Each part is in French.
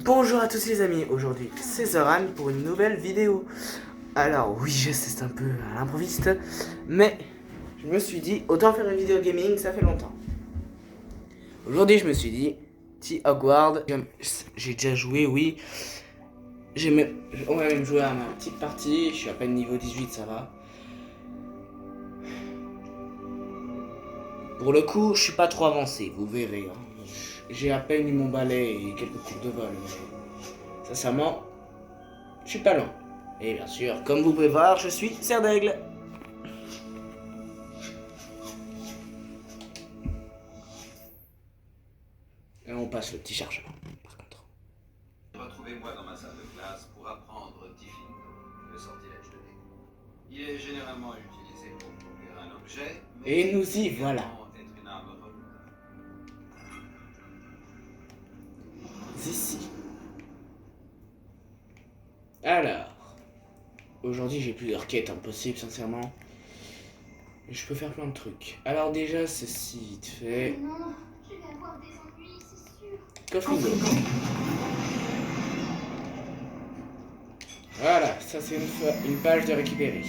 Bonjour à tous les amis, aujourd'hui c'est Zoran pour une nouvelle vidéo. Alors oui, je sais, c'est un peu à l'improviste, mais je me suis dit, autant faire une vidéo gaming, ça fait longtemps. Aujourd'hui je me suis dit, petit Hogwarts, j'ai déjà joué, oui. On va même jouer à ma petite partie, je suis à peine niveau 18, ça va. Pour le coup, je suis pas trop avancé, vous verrez. Hein. J'ai à peine eu mon balai et quelques cours de vol, mais sincèrement, je suis pas loin. Et bien sûr, comme vous pouvez voir, je suis serre d'aigle. Et on passe le petit chargement, par contre. Retrouvez-moi dans ma salle de classe pour apprendre Diffindo, le sortilège de dés. Il est généralement utilisé pour produire un objet, mais Et nous y voilà. être une arme redoutable. Ici. Alors, aujourd'hui j'ai plusieurs quêtes impossibles, sincèrement. Et je peux faire plein de trucs. Alors déjà, ceci vite fait. Non, je vais avoir des ennuis, c'est sûr. Coffre d'eau. Voilà, ça c'est une page de récupérer.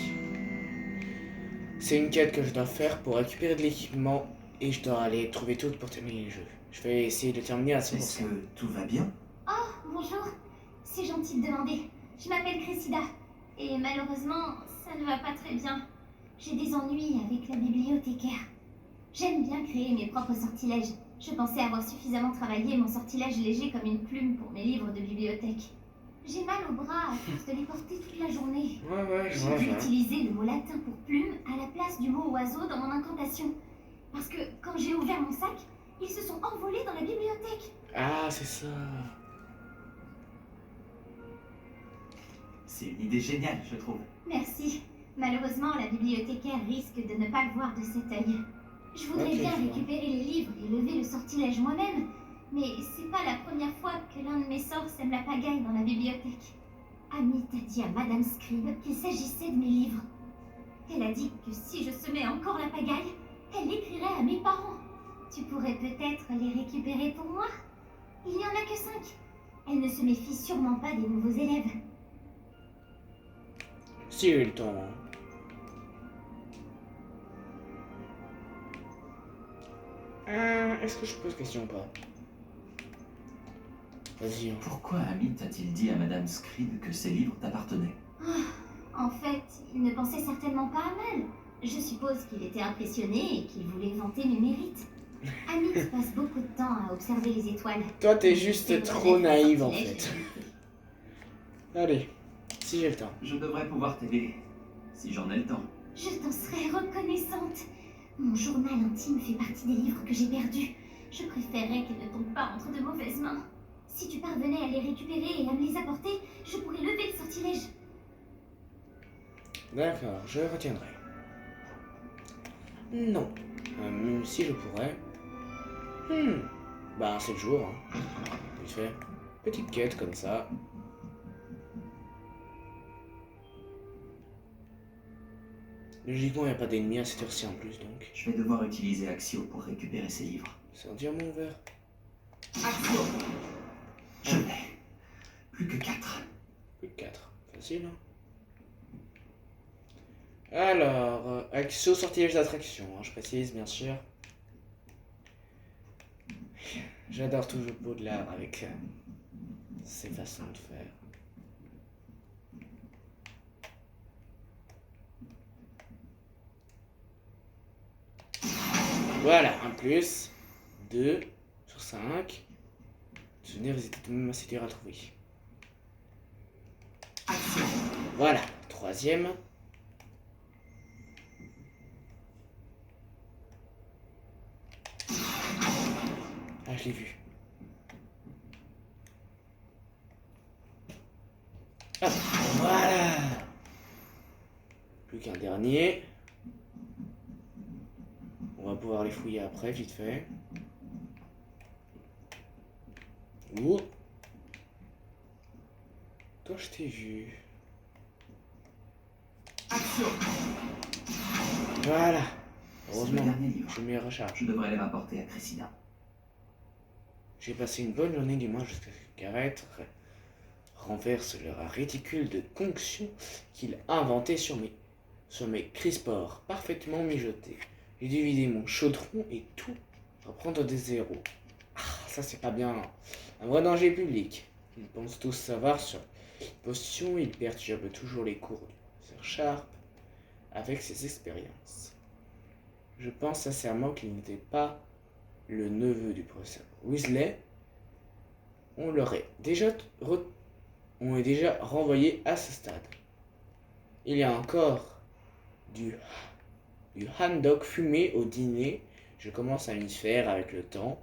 C'est une quête que je dois faire pour récupérer de l'équipement et je dois aller trouver tout pour terminer le jeu. Je vais essayer de terminer à 100%. Est-ce que tout va bien? Oh, bonjour. C'est gentil de demander. Je m'appelle Cressida. Et malheureusement, ça ne va pas très bien. J'ai des ennuis avec la bibliothécaire. J'aime bien créer mes propres sortilèges. Je pensais avoir suffisamment travaillé mon sortilège léger comme une plume pour mes livres de bibliothèque. J'ai mal au bras à force de les porter toute la journée. Ouais, je J'ai vois. dû utiliser le mot latin pour plume à la place du mot oiseau dans mon incantation. Parce que quand j'ai ouvert mon sac, ils se sont envolés dans la bibliothèque. Ah, c'est ça. C'est une idée géniale, je trouve. Merci. Malheureusement, la bibliothécaire risque de ne pas le voir de cet œil. Je voudrais Ok, bien je vois. récupérer les livres et lever le sortilège moi-même, mais c'est pas la première fois que l'un de mes sorts sème la pagaille dans la bibliothèque. Amit a dit à Madame Scribe qu'il s'agissait de mes livres. Elle a dit que si je semais encore la pagaille, elle l'écrirait à mes parents. Tu pourrais peut-être les récupérer pour moi? Il n'y en a que 5. Elle ne se méfie sûrement pas des nouveaux élèves. Si j'ai eu le temps. Est-ce que je pose question ou pas? Vas-y. Pourquoi Amit a-t-il dit à Madame Scribe que ses livres t'appartenaient? En fait, il ne pensait certainement pas à mal. Je suppose qu'il était impressionné et qu'il voulait vanter mes mérites. Amit passe beaucoup de temps à observer les étoiles. Toi, t'es Il juste sait trop reconnaître un naïve en sortilège fait. et Allez, si j'ai le temps. Je devrais pouvoir t'aider, si j'en ai le temps. je t'en serais reconnaissante. Mon journal intime fait partie des livres que j'ai perdus. Je préférerais qu'elles ne tombent pas entre de mauvaises mains. Si tu parvenais à les récupérer et à me les apporter, je pourrais lever le sortilège. D'accord, je retiendrai. Non. Même si je pourrais. Bah, c'est le jour. Hein. Vite fait. Petite quête comme ça. Logiquement, il n'y a pas d'ennemis à cette heure-ci en plus, donc. Je vais devoir utiliser Axio pour récupérer ses livres. C'est un diamant vert. Axio! Je l'ai. Plus que 4. Plus de 4. Facile, hein. Alors, Axio sortilège d'attraction, hein, je précise, bien sûr. J'adore toujours Baudelaire avec ses façons de faire. Voilà, un plus. 2 sur 5. Souvenir, ils étaient tout de même assez durs à trouver. Axio! Voilà, troisième. Ah, je l'ai vu. Hop, voilà. Plus qu'un dernier. On va pouvoir les fouiller après, vite fait. Ouh. Toi, je t'ai vu. Axio! Voilà. C'est le Heureusement, dernier livre. je me recharge. Je devrais les rapporter à Cressida. J'ai passé une bonne journée du moins jusqu'à ce que Gareth renverse leur réticule de concoction qu'il a inventé sur mes crispores parfaitement mijotés. J'ai dû vider mon chaudron et tout reprendre des zéros. Ah, ça c'est pas bien. Un vrai danger public. Ils pensent tous savoir sur potion, il perturbe toujours les cours du professeur Sharp avec ses expériences. Je pense sincèrement qu'il n'était pas le neveu du professeur Weasley. On l'aurait déjà renvoyé à ce stade. Il y a encore du hand-dog fumé au dîner. Je commence à m'y faire avec le temps,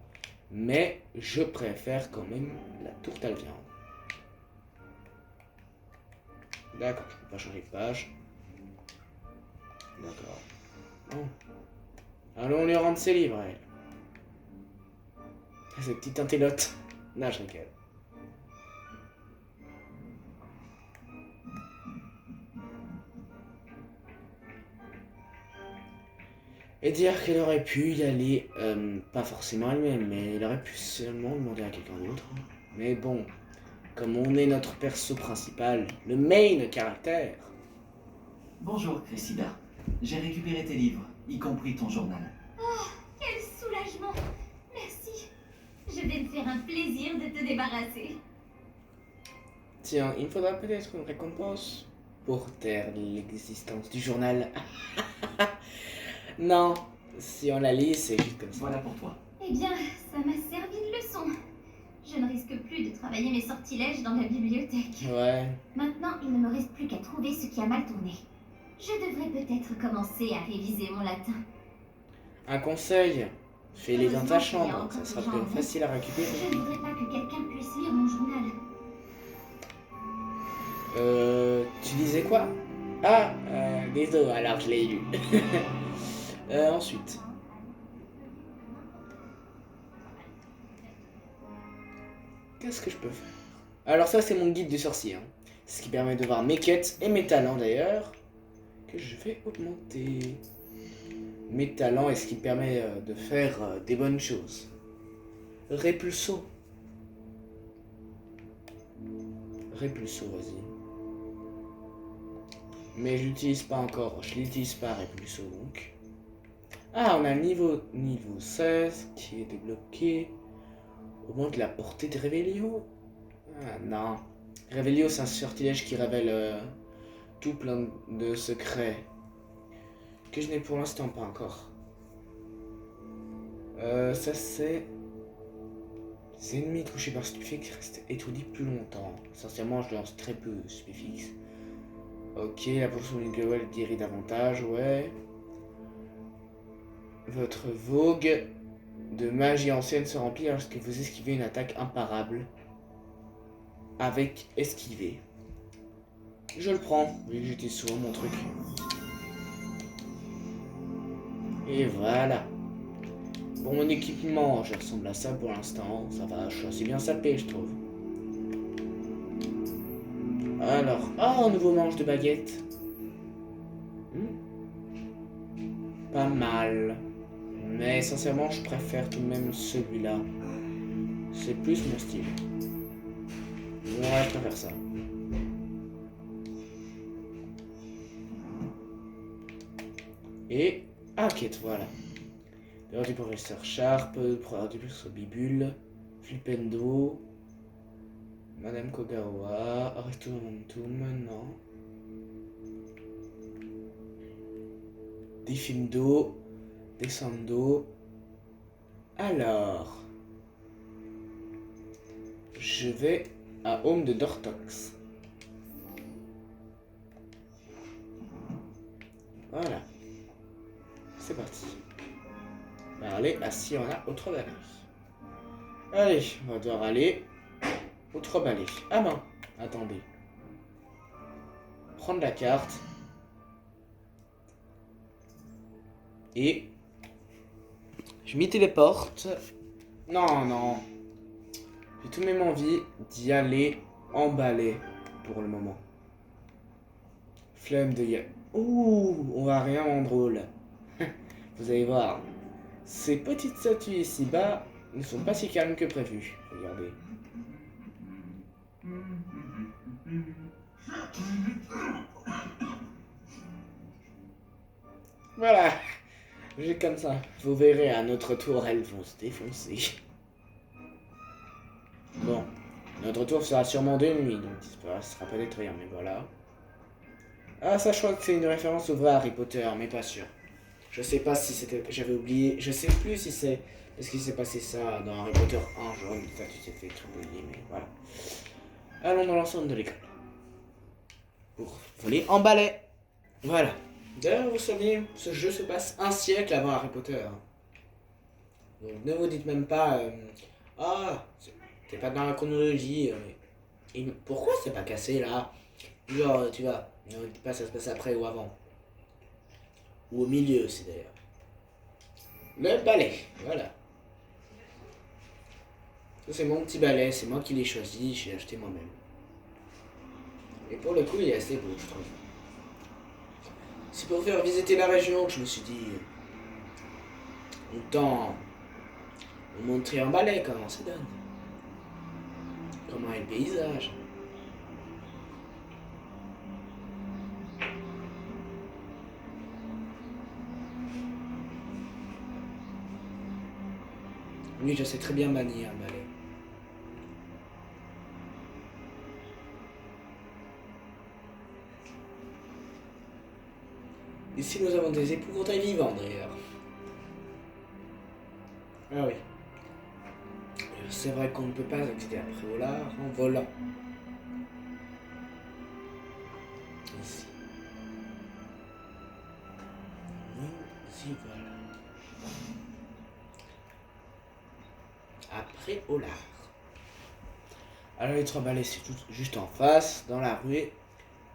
mais je préfère quand même la tourte à la viande. D'accord, je peux pas changer de page. D'accord. Oh. Allons lui rendre ses livres, elle. Cette petite intellote. Non, je rigole. Et dire qu'elle aurait pu y aller, pas forcément elle-même, mais elle aurait pu seulement demander à quelqu'un d'autre. Mais bon, comme on est notre perso principal, le main caractère. Bonjour, Cressida. J'ai récupéré tes livres, y compris ton journal. Oh, quel soulagement! Merci. Je vais me faire un plaisir de te débarrasser. Tiens, il me faudra peut-être une récompense pour taire l'existence du journal. Non, si on la lit, c'est juste comme ça. Voilà pour toi. Eh bien, ça m'a servi de leçon. Je ne risque plus de travailler mes sortilèges dans la bibliothèque. Ouais. Maintenant, il ne me reste plus qu'à trouver ce qui a mal tourné. Je devrais peut-être commencer à réviser mon latin. Un conseil, fais-les dans ta chambre, ça sera plus facile à récupérer. Je ne voudrais pas que quelqu'un puisse lire mon journal. Tu disais quoi? Ah, désolé, alors je l'ai lu. Ensuite. Qu'est-ce que je peux faire? Alors ça, c'est mon guide du sorcier. Hein. Ce qui permet de voir mes quêtes et mes talents d'ailleurs. Que je vais augmenter. Mes talents est ce qui permet de faire des bonnes choses. Répulso. Répulso, vas-y. Mais je l'utilise pas encore. Je l'utilise pas, Répulso, donc. Ah, on a le niveau 16 qui est débloqué. Augmente la portée de Révélio. Ah, non. Révélio, c'est un sortilège qui révèle tout plein de secrets. Que je n'ai pour l'instant pas encore. Ça c'est... Les ennemis touchés par Stupéfix restent étourdis plus longtemps. Essentiellement, je lance très peu de Stupéfix. Ok, la potion du global guérit davantage, ouais. Votre vogue de magie ancienne se remplit lorsque vous esquivez une attaque imparable. Avec esquiver. Je le prends, vu que j'étais souvent mon truc. Et voilà. Pour mon équipement, je ressemble à ça pour l'instant. Ça va, je suis assez bien sapé, je trouve. Alors, oh, nouveau manche de baguette. Pas mal. Mais sincèrement, je préfère tout de même celui-là. C'est plus mon style. Ouais, je préfère ça. Et... ah, quête, voilà. L'heure du professeur Sharp, l'heure du professeur Bibule, Flipendo, Madame Kogawa, Aristo Momentum, non. Diffindo, Descendo. Alors, je vais à Home de Dortox. Voilà. C'est parti. On va aller à Siona au Trois-Balais. Allez, on va devoir aller au Trois-Balais. Ah ben, attendez. Prendre la carte. Et je m'y téléporte. Non, non. J'ai tout de même envie d'y aller en balai pour le moment. Flemme de y aller. Ouh, on va rien en drôle. Vous allez voir. Ces petites statues ici-bas Ils ne sont pas si calmes que prévu. Regardez. Voilà. J'ai comme ça. Vous verrez, à notre tour, elles vont se défoncer. Bon. Notre tour sera sûrement de nuit, donc ce sera pas détruire, mais voilà. Ah, ça, je crois que c'est une référence au vrai Harry Potter, mais pas sûr. Je sais pas si c'était... J'avais oublié. Je sais plus si c'est... Parce qu'il s'est passé ça dans Harry Potter 1, genre, ça, tu t'es fait tripouiller, mais voilà. Allons dans l'ensemble de l'école. Pour voler en balai. Voilà. D'ailleurs, vous savez, ce jeu se passe un siècle avant Harry Potter. Donc ne vous dites même pas... ah, c'est pas dans la chronologie. Et pourquoi c'est pas cassé, là? Genre, tu vois, ne vous dites pas ça se passe après ou avant. Ou au milieu aussi, d'ailleurs. Le balai, voilà. Ça, c'est mon petit balai, c'est moi qui l'ai choisi, j'ai acheté moi-même. Et pour le coup, il est assez beau, je trouve. C'est pour faire visiter la région que je me suis dit... Autant vous montrer en balai comment ça donne. Comment est le paysage. Oui, je sais très bien manier un balai. Ici, nous avons des épouvantails vivants, d'ailleurs. Ah oui. C'est vrai qu'on ne peut pas accéder à Préolard en volant. Ici. Nous y voilà. À Préolard. Alors les trois balais, c'est tout juste en face, dans la rue,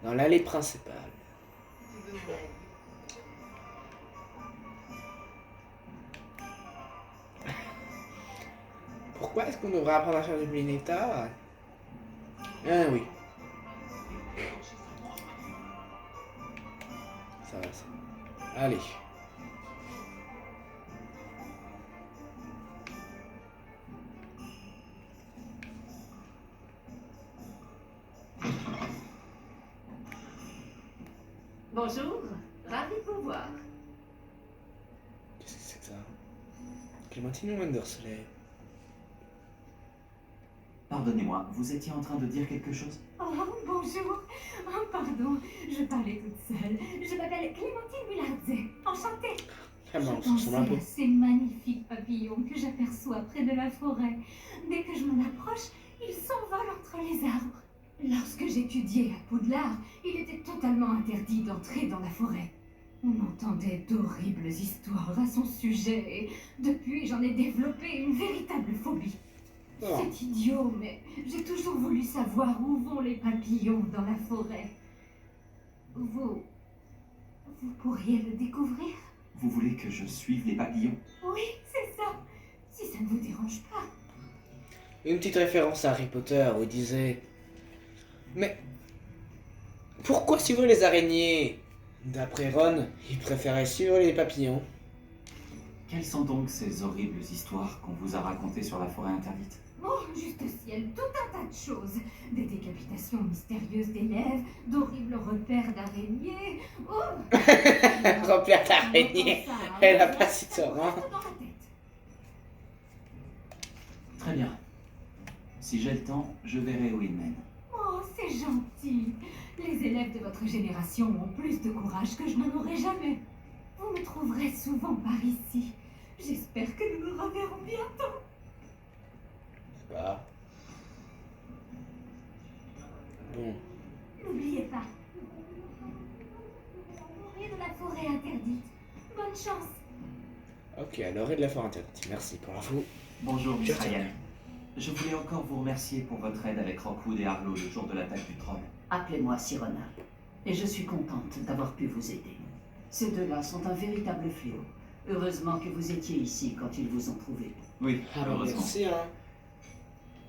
dans l'allée principale. Pourquoi est-ce qu'on devrait apprendre à faire du Mineta? Ah oui. Ça va, ça. Allez. Bonjour, ravi de vous voir. Qu'est-ce que c'est que ça? Clémentine Wandersley. Pardonnez-moi, vous étiez en train de dire quelque chose? Oh, bonjour. Oh, pardon, je parlais toute seule. Je m'appelle Clémentine Millardet. Enchantée. Vraiment, Je ça ressemble un peu. pensais à ces magnifiques papillons que j'aperçois près de la forêt. Dès que je m'en approche, ils s'envolent entre les arbres. Lorsque j'étudiais à Poudlard, il était totalement interdit d'entrer dans la forêt. On entendait d'horribles histoires à son sujet et depuis, j'en ai développé une véritable phobie. Oh. C'est idiot, mais j'ai toujours voulu savoir où vont les papillons dans la forêt. Vous pourriez le découvrir? Vous voulez que je suive les papillons? Oui, c'est ça. Si ça ne vous dérange pas. Une petite référence à Harry Potter où il disait... Mais... Pourquoi suivre les araignées? D'après Ron, il préférait suivre les papillons. Quelles sont donc ces horribles histoires qu'on vous a racontées sur la forêt interdite? Oh, juste au ciel, tout un tas de choses. Des décapitations mystérieuses d'élèves, d'horribles repères d'araignées. Oh Repère d'araignée. Elle a pas si tort, hein. Dans la tête. Très bien. Si j'ai le temps, je verrai où ils mènent. Oh, c'est gentil. Les élèves de votre génération ont plus de courage que je n'en aurai jamais. Vous me trouverez souvent par ici. J'espère que nous nous reverrons bientôt. Bah. Bon. N'oubliez pas. Et de la forêt interdite. Bonne chance. Ok, à l'orée de la forêt interdite. Merci pour l'info. Bonjour, Je Miss retiens. Ryan. Je voulais encore vous remercier pour votre aide avec Rockwood et Harlow le jour de l'attaque du troll. Appelez-moi Sirona, et je suis contente d'avoir pu vous aider. Ces deux-là sont un véritable fléau. Heureusement que vous étiez ici quand ils vous ont trouvé. Oui, Ah bah heureusement. merci, hein.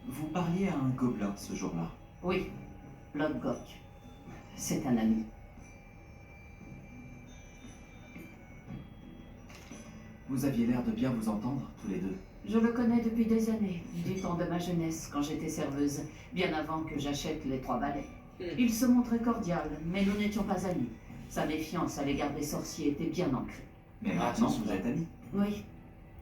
Vous parliez à un gobelin ce jour-là. Oui, Lodgok. C'est un ami. Vous aviez l'air de bien vous entendre, tous les deux. Je le connais depuis des années, du temps de ma jeunesse, quand j'étais serveuse, bien avant que j'achète les 3 balais. Il se montrait cordial, mais nous n'étions pas amis. Sa méfiance à l'égard des sorciers était bien ancrée. Mais maintenant, vous êtes amis. Oui.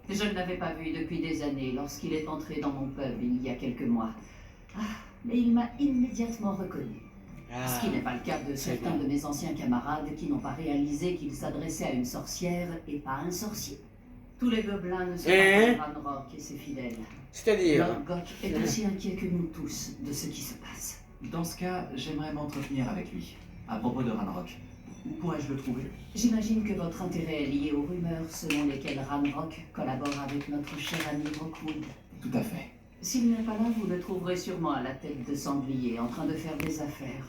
Je ne l'avais pas vu depuis des années lorsqu'il est entré dans mon pub il y a quelques mois. Ah, mais il m'a immédiatement reconnu. Ce qui n'est pas le cas de certains de mes anciens camarades qui n'ont pas réalisé qu'il s'adressait à une sorcière et pas à un sorcier. Tous les gobelins ne sont pas comme Ranrock et ses fidèles. C'est-à-dire Lord Gok est aussi inquiet que nous tous de ce qui se passe. Dans ce cas, j'aimerais m'entretenir avec lui. À propos de Ranrock, où pourrais-je le trouver? J'imagine que votre intérêt est lié aux rumeurs selon lesquelles Ranrock collabore avec notre cher ami Rockwood. Tout à fait. S'il n'est pas là, vous le trouverez sûrement à la tête de sanglier, en train de faire des affaires.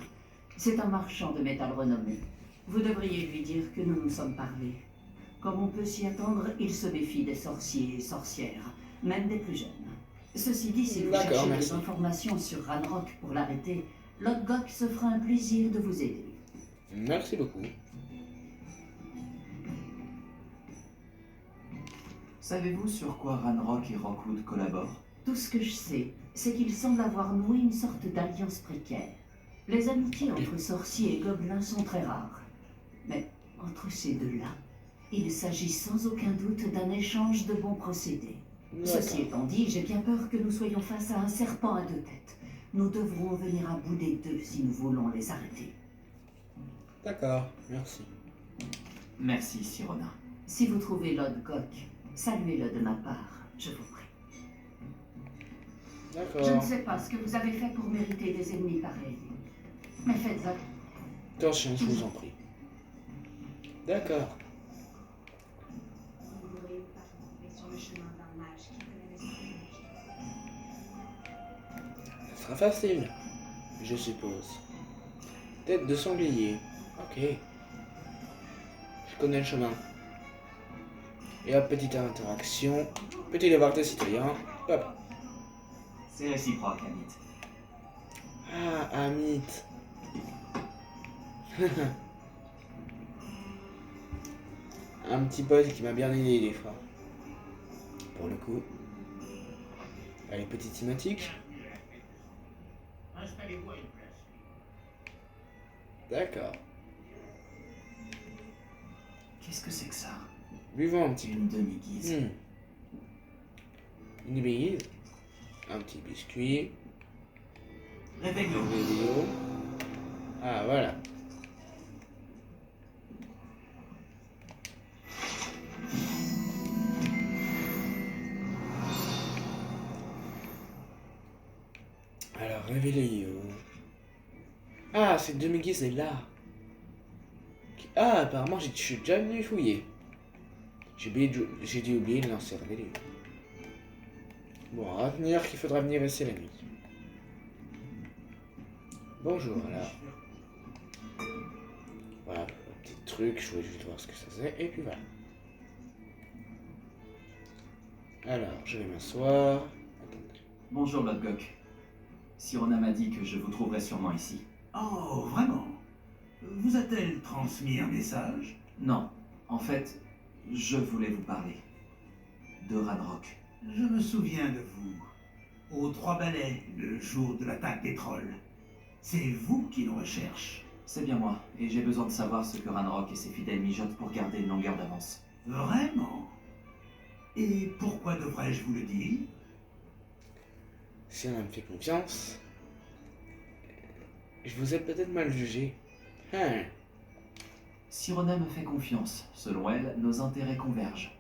C'est un marchand de métal renommé. Vous devriez lui dire que nous nous sommes parlé. Comme on peut s'y attendre, il se méfie des sorciers et sorcières, même des plus jeunes. Ceci dit, si vous cherchez des informations sur Ranrock pour l'arrêter, Lord Gok se fera un plaisir de vous aider. Merci beaucoup. Savez-vous sur quoi Ranrock et Rockwood collaborent? Tout ce que je sais, c'est qu'ils semblent avoir noué une sorte d'alliance précaire. Les amitiés entre sorciers et gobelins sont très rares. Mais entre ces deux-là, il s'agit sans aucun doute d'un échange de bons procédés. Ceci étant dit, j'ai bien peur que nous soyons face à un serpent à 2 têtes. Nous devrons venir à bout des deux si nous voulons les arrêter. D'accord, merci. Merci, Sirona. Si vous trouvez Lord Gok, saluez-le de ma part, je vous prie. D'accord. Je ne sais pas ce que vous avez fait pour mériter des ennemis pareils. Mais faites Attention, je vous en prie. D'accord. Ce sera facile, je suppose. Tête de sanglier. Ok. Je connais le chemin. Et hop, petite interaction. Petit devoir de citoyen. Hop. C'est réciproque, Amit. Ah, Amit. Un petit pote qui m'a bien aidé des fois. Pour le coup. Allez, petite thématique. D'accord. Qu'est-ce que c'est que ça? Buvons un petit peu. Une demi-guise. Une demi-guise. Un petit biscuit. Réveille-le. Une vidéo. Ah, voilà. Alors, réveillez-vous. Ah, cette demi-guise est là. Ah, apparemment, je suis déjà venu fouiller. J'ai dû oublier de lancer réveillez. Bon, à retenir qu'il faudra venir passer la nuit. Bonjour, alors. Voilà, un petit truc, je voulais juste voir ce que ça faisait, et puis voilà. Alors, je vais m'asseoir. Attendez. Bonjour, Lord Gok. Sirona m'a dit que je vous trouverais sûrement ici. Oh, vraiment? Vous a-t-elle transmis un message? Non, en fait, je voulais vous parler. De Ranrock. Je me souviens de vous. Aux 3 balais, le jour de l'attaque des trolls. C'est vous qui nous recherche. C'est bien moi, et j'ai besoin de savoir ce que Ranrock et ses fidèles mijotent pour garder une longueur d'avance. Vraiment? Et pourquoi devrais-je vous le dire? Si on me fait confiance, je vous ai peut-être mal jugé. Hein. Sirona me fait confiance. Selon elle, nos intérêts convergent.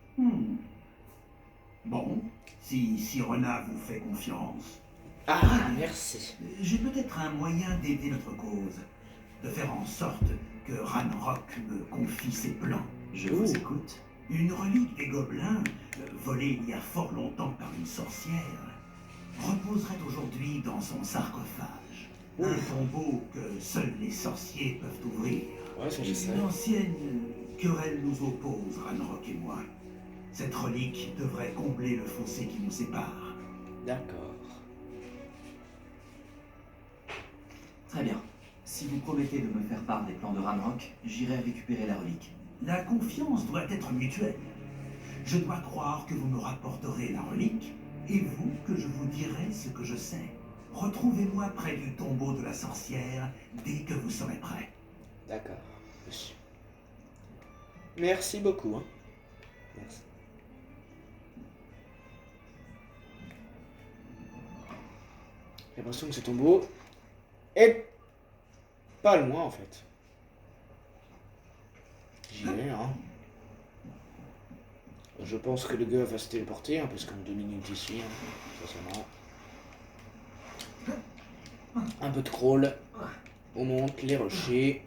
Bon, si Sirona vous fait confiance, Ah, merci. j'ai peut-être un moyen d'aider notre cause. De faire en sorte que Ranrock me confie ses plans. Je vous écoute. Une relique des gobelins, volée il y a fort longtemps par une sorcière, reposerait aujourd'hui dans son sarcophage. Un tombeau que seuls les sorciers peuvent ouvrir. Ouais, ça je sais. Une ancienne querelle nous oppose, Ranrock et moi. Cette relique devrait combler le fossé qui nous sépare. D'accord. Très bien. Si vous promettez de me faire part des plans de Ranrock, j'irai récupérer la relique. La confiance doit être mutuelle. Je dois croire que vous me rapporterez la relique, et vous que je vous dirai ce que je sais. Retrouvez-moi près du tombeau de la sorcière dès que vous serez prêt. D'accord, monsieur. Merci beaucoup. Hein. Merci. J'ai l'impression que ce tombeau est pas loin en fait. J'y vais, hein. Je pense que le gars va se téléporter, hein, parce qu'en 2 minutes ici, hein, forcément. Un peu de crawl. On monte les rochers.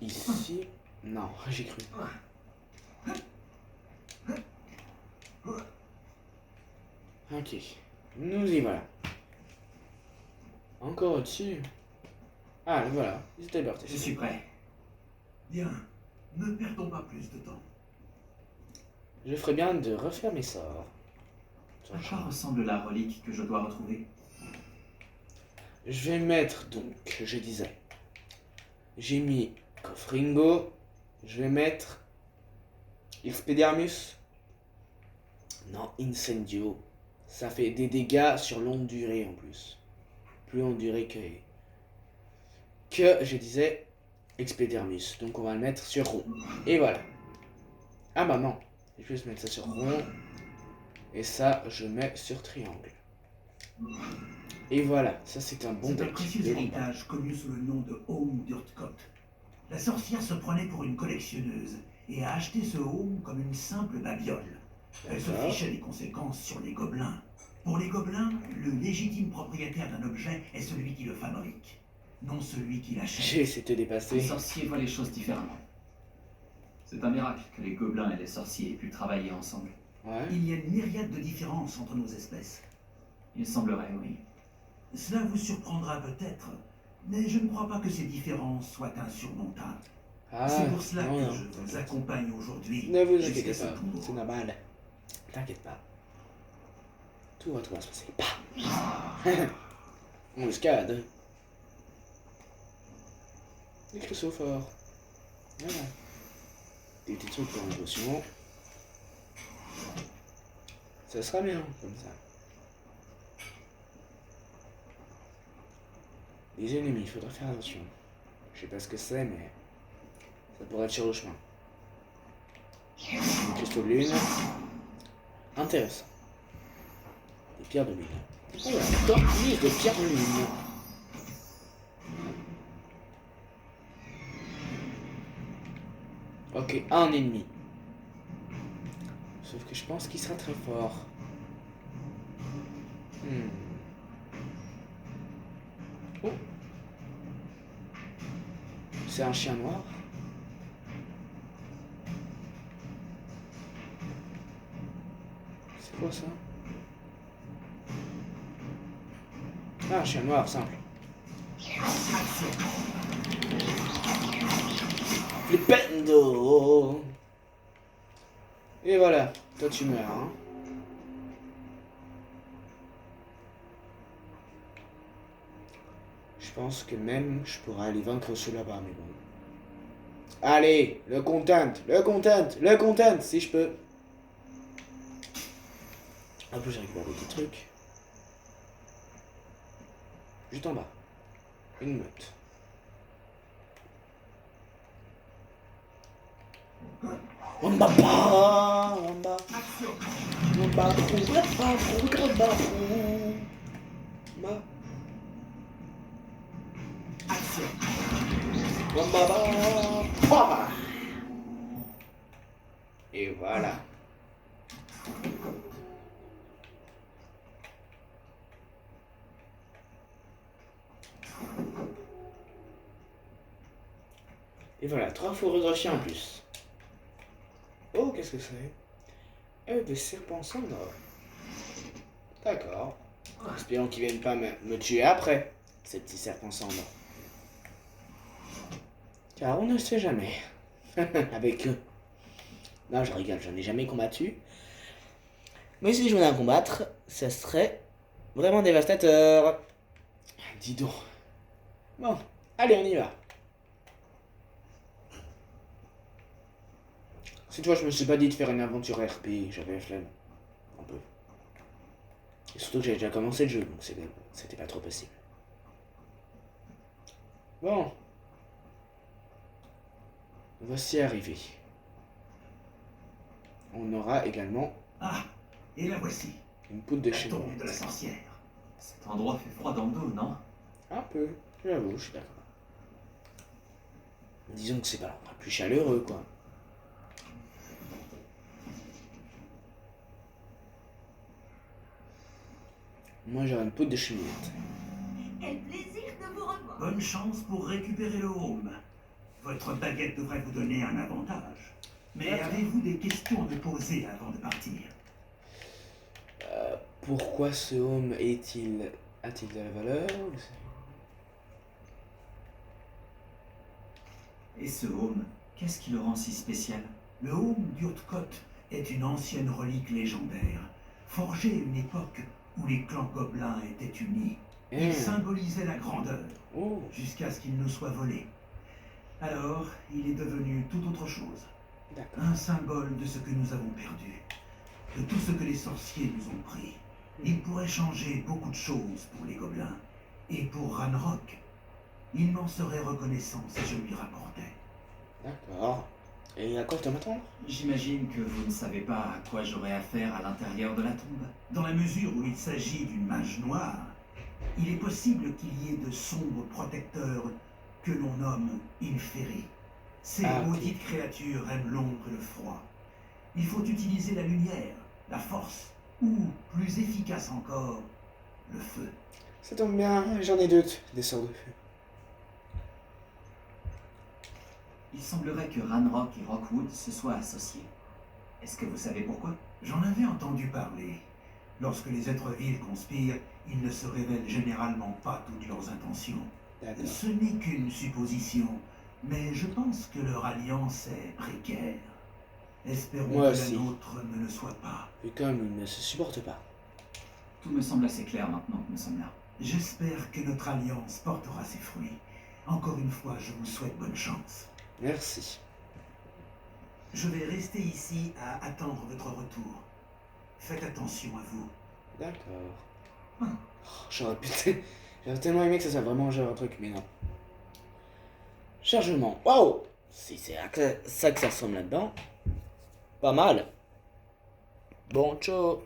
Ici. Non, j'ai cru. Ok. Nous y voilà. Encore au-dessus. Ah, le voilà. Il s'est téléporté. Je suis prêt. Bien, ne perdons pas plus de temps. Je ferais bien de refaire mes sorts. À quoi ressemble la relique que je dois retrouver? Je vais mettre donc, je disais, j'ai mis Cofringo, je vais mettre Expelliarmus, non, Incendio, ça fait des dégâts sur longue durée en plus, plus longue durée que je disais Expelliarmus, donc on va le mettre sur rond, et voilà. Ah bah non, je vais juste mettre ça sur rond, et ça je mets sur triangle. Et voilà, ça c'est un bon C'est un deck. précieux héritage connu sous le nom de Home d'Urtkot. La sorcière se prenait pour une collectionneuse et a acheté ce home comme une simple babiole. Elle se fichait des conséquences sur les gobelins. Pour les gobelins, le légitime propriétaire d'un objet est celui qui le fabrique, non celui qui l'achète. J'ai essayé de te Les dépasser. sorciers voient les choses différemment. C'est un miracle que les gobelins et les sorciers aient pu travailler ensemble. Ouais. Il y a une myriade de différences entre nos espèces. Il semblerait, oui. Cela vous surprendra peut-être, mais je ne crois pas que ces différences soient insurmontables. Ah, C'est pour cela non, que non. je vous accompagne aujourd'hui. Ne vous jusqu'à inquiétez ce pas, tombeau. c'est normal. T'inquiète pas. Tout va se passer. Pas. On escalade. Des cristaux forts. Voilà. Des petits trucs pour une potion. Ça sera bien, comme ça. Les ennemis, il faudra faire attention. Je sais pas ce que c'est, mais ça pourrait être sur le chemin. Des cristaux de lune. Intéressant. Des pierres de lune. Oh, encore plus de pierres de lune. Ok, un ennemi. Sauf que je pense qu'il sera très fort. Oh. C'est un chien noir. C'est quoi ça? Ah, un chien noir, simple. Flipendo. Et voilà, toi tu meurs, hein. Je pense que même je pourrais aller vaincre ceux là-bas, mais bon. Allez, le content, si je peux. En plus, j'ai récupéré des petits trucs. Juste en bas. Une meute. Wamba, wamba. Wamba, wamba. Wamba. Et voilà. Et voilà, 3 fourrures de chien en plus. Oh, qu'est-ce que c'est? Des serpents sans or. D'accord. Espérons qu'ils viennent pas me tuer après, ces petits serpents sans or. Car on ne sait jamais. Avec eux. Non, je rigole, j'en ai jamais combattu. Mais si je venais à combattre, ça serait vraiment dévastateur. Dis donc. Bon, allez, on y va. Cette fois, je me suis pas dit de faire une aventure RP, j'avais la flemme. Un peu. Et surtout que j'avais déjà commencé le jeu, donc c'était pas trop possible. Bon. Voici arrivé. On aura également Ah, et la voici, une poudre de la chez tombe de la sorcière. Cet endroit fait froid dans le dos, non? Un peu, j'avoue, je suis d'accord. Disons que c'est pas l'endroit le plus chaleureux, quoi. Moi, j'aurais une poudre de cheminette. Quel plaisir de vous revoir. Bonne chance pour récupérer le home. Votre baguette devrait vous donner un avantage. Mais D'accord. avez-vous des questions à me poser avant de partir? Pourquoi ce home a-t-il de la valeur? Et ce home, qu'est-ce qui le rend si spécial? Le home d'Urtkot est une ancienne relique légendaire, forgée à une époque où les clans gobelins étaient unis. Il symbolisait la grandeur, Oh, jusqu'à ce qu'il nous soit volé. Alors, il est devenu tout autre chose. d'accord. Un symbole de ce que nous avons perdu, de tout ce que les sorciers nous ont pris. Il pourrait changer beaucoup de choses pour les gobelins. Et pour Ranrock, il m'en serait reconnaissant si je lui rapportais. D'accord. Et à quoi je dois m'attendre? J'imagine que vous ne savez pas à quoi j'aurai affaire à l'intérieur de la tombe. Dans la mesure où il s'agit d'une mage noire, il est possible qu'il y ait de sombres protecteurs que l'on nomme Inferi. Ces Ah, ok. maudites créatures aiment l'ombre et le froid. Il faut utiliser la lumière, la force, ou, plus efficace encore, le feu. Ça tombe bien, j'en ai deux, des sorts de feu. Il semblerait que Ranrock et Rockwood se soient associés. Est-ce que vous savez pourquoi? J'en avais entendu parler. Lorsque les êtres vils conspirent, ils ne se révèlent généralement pas toutes leurs intentions. D'accord. Ce n'est qu'une supposition, mais je pense que leur alliance est précaire. Espérons Moi que aussi. la nôtre ne le soit pas. Et comme ils ne se supportent pas. Tout me semble assez clair maintenant que nous sommes là. J'espère que notre alliance portera ses fruits. Encore une fois, je vous souhaite bonne chance. Merci. Je vais rester ici à attendre votre retour. Faites attention à vous. D'accord. Hum. Oh, j'aurais tellement aimé que ça soit vraiment genre un truc, mais non. Chargement. Waouh! Si c'est ça que ça ressemble là-dedans. Pas mal. Bon, ciao.